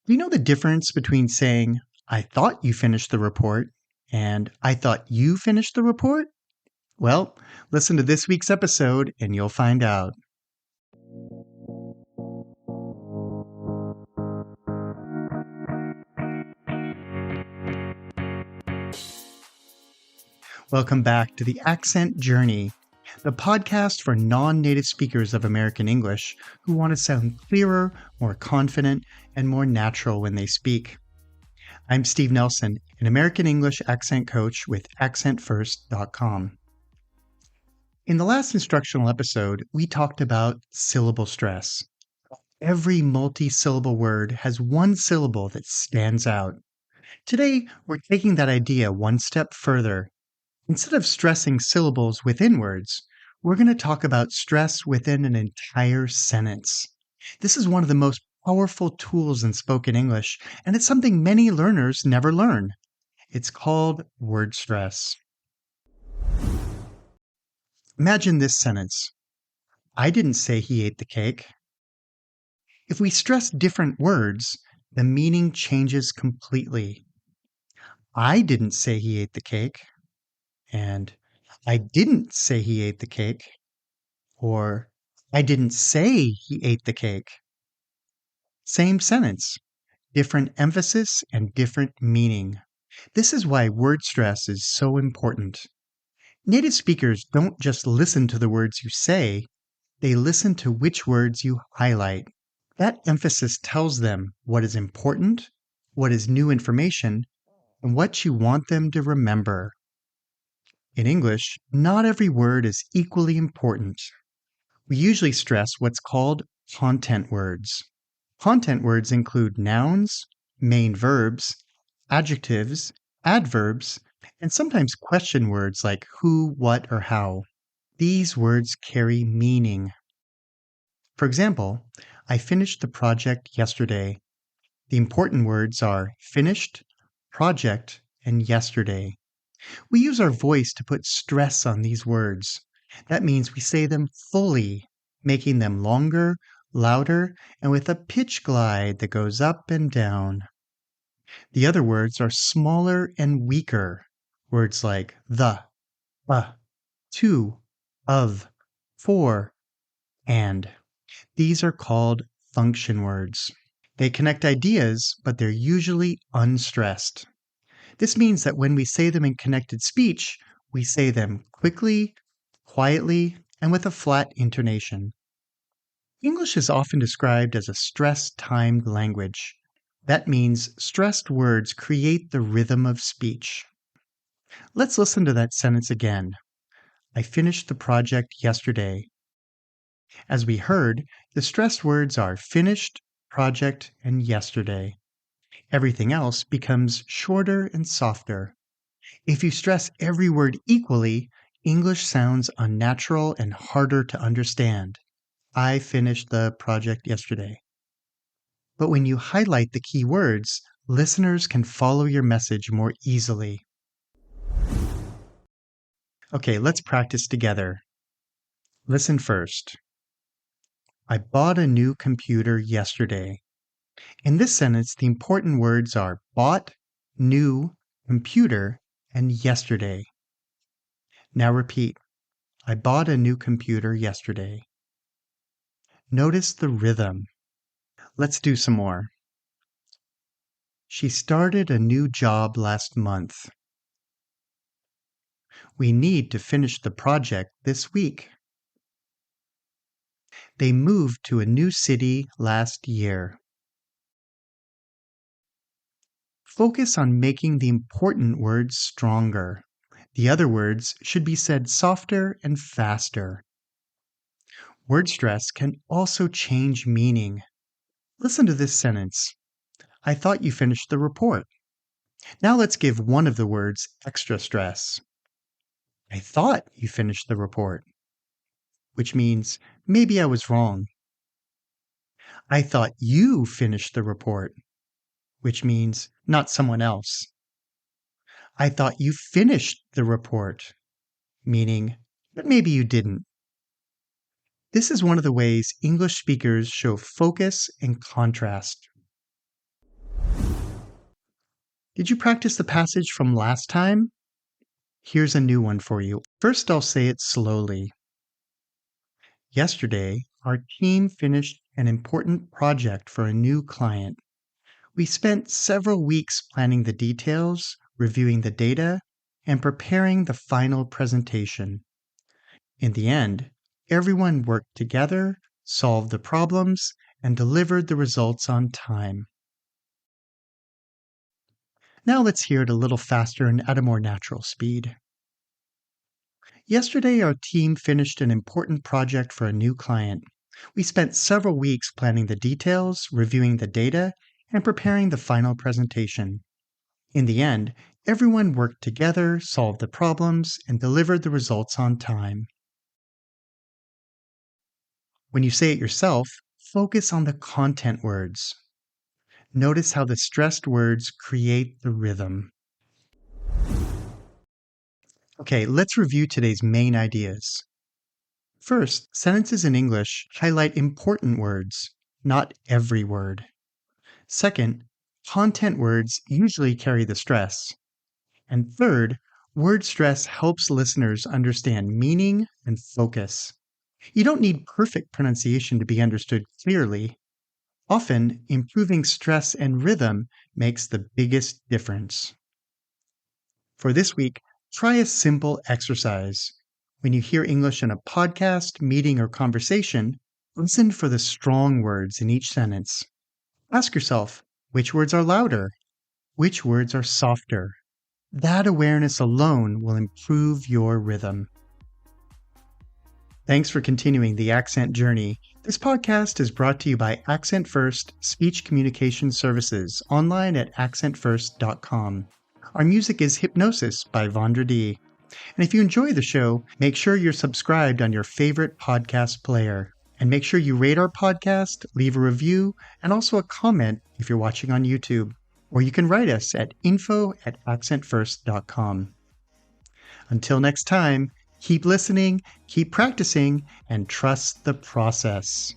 Do you know the difference between saying, I thought you finished the report, and I thought you finished the report? Well, listen to this week's episode and you'll find out. Welcome back to the Accent Journey, the podcast for non-native speakers of American English who want to sound clearer, more confident, and more natural when they speak. I'm Steve Nelson, an American English accent coach with accentfirst.com. In the last instructional episode, we talked about syllable stress. Every multi-syllable word has one syllable that stands out. Today, we're taking that idea one step further. Instead of stressing syllables within words, we're going to talk about stress within an entire sentence. This is one of the most powerful tools in spoken English, and it's something many learners never learn. It's called word stress. Imagine this sentence. I didn't say he ate the cake. If we stress different words, the meaning changes completely. I didn't say he ate the cake, and I didn't say he ate the cake, or I didn't say he ate the cake. Same sentence, different emphasis and different meaning. This is why word stress is so important. Native speakers don't just listen to the words you say, they listen to which words you highlight. That emphasis tells them what is important, what is new information, and what you want them to remember. In English, not every word is equally important. We usually stress what's called content words. Content words include nouns, main verbs, adjectives, adverbs, and sometimes question words like who, what, or how. These words carry meaning. For example, I finished the project yesterday. The important words are finished, project, and yesterday. We use our voice to put stress on these words. That means we say them fully, making them longer, louder, and with a pitch glide that goes up and down. The other words are smaller and weaker. Words like the, to, of, for, and. These are called function words. They connect ideas, but they're usually unstressed. This means that when we say them in connected speech, we say them quickly, quietly, and with a flat intonation. English is often described as a stress-timed language. That means stressed words create the rhythm of speech. Let's listen to that sentence again. I finished the project yesterday. As we heard, the stressed words are finished, project, and yesterday. Everything else becomes shorter and softer. If you stress every word equally, English sounds unnatural and harder to understand. I finished the project yesterday. But when you highlight the key words, listeners can follow your message more easily. Okay, let's practice together. Listen first. I bought a new computer yesterday. In this sentence, the important words are bought, new, computer, and yesterday. Now repeat. I bought a new computer yesterday. Notice the rhythm. Let's do some more. She started a new job last month. We need to finish the project this week. They moved to a new city last year. Focus on making the important words stronger. The other words should be said softer and faster. Word stress can also change meaning. Listen to this sentence. I thought you finished the report. Now let's give one of the words extra stress. I thought you finished the report, which means maybe I was wrong. I thought you finished the report, which means not someone else. I thought you finished the report, meaning that maybe you didn't. This is one of the ways English speakers show focus and contrast. Did you practice the passage from last time? Here's a new one for you. First, I'll say it slowly. Yesterday, our team finished an important project for a new client. We spent several weeks planning the details, reviewing the data, and preparing the final presentation. In the end, everyone worked together, solved the problems, and delivered the results on time. Now let's hear it a little faster and at a more natural speed. Yesterday, our team finished an important project for a new client. We spent several weeks planning the details, reviewing the data, and preparing the final presentation. In the end, everyone worked together, solved the problems, and delivered the results on time. When you say it yourself, focus on the content words. Notice how the stressed words create the rhythm. Okay, let's review today's main ideas. First, sentences in English highlight important words, not every word. Second, content words usually carry the stress. And third, word stress helps listeners understand meaning and focus. You don't need perfect pronunciation to be understood clearly. Often, improving stress and rhythm makes the biggest difference. For this week, try a simple exercise. When you hear English in a podcast, meeting, or conversation, listen for the strong words in each sentence. Ask yourself, which words are louder? Which words are softer? That awareness alone will improve your rhythm. Thanks for continuing the accent journey. This podcast is brought to you by Accent First Speech Communication Services, online at accentfirst.com. Our music is Hypnosis by Vondra D. And if you enjoy the show, make sure you're subscribed on your favorite podcast player. And make sure you rate our podcast, leave a review, and also a comment if you're watching on YouTube. Or you can write us at info@accentfirst.com. Until next time, keep listening, keep practicing, and trust the process.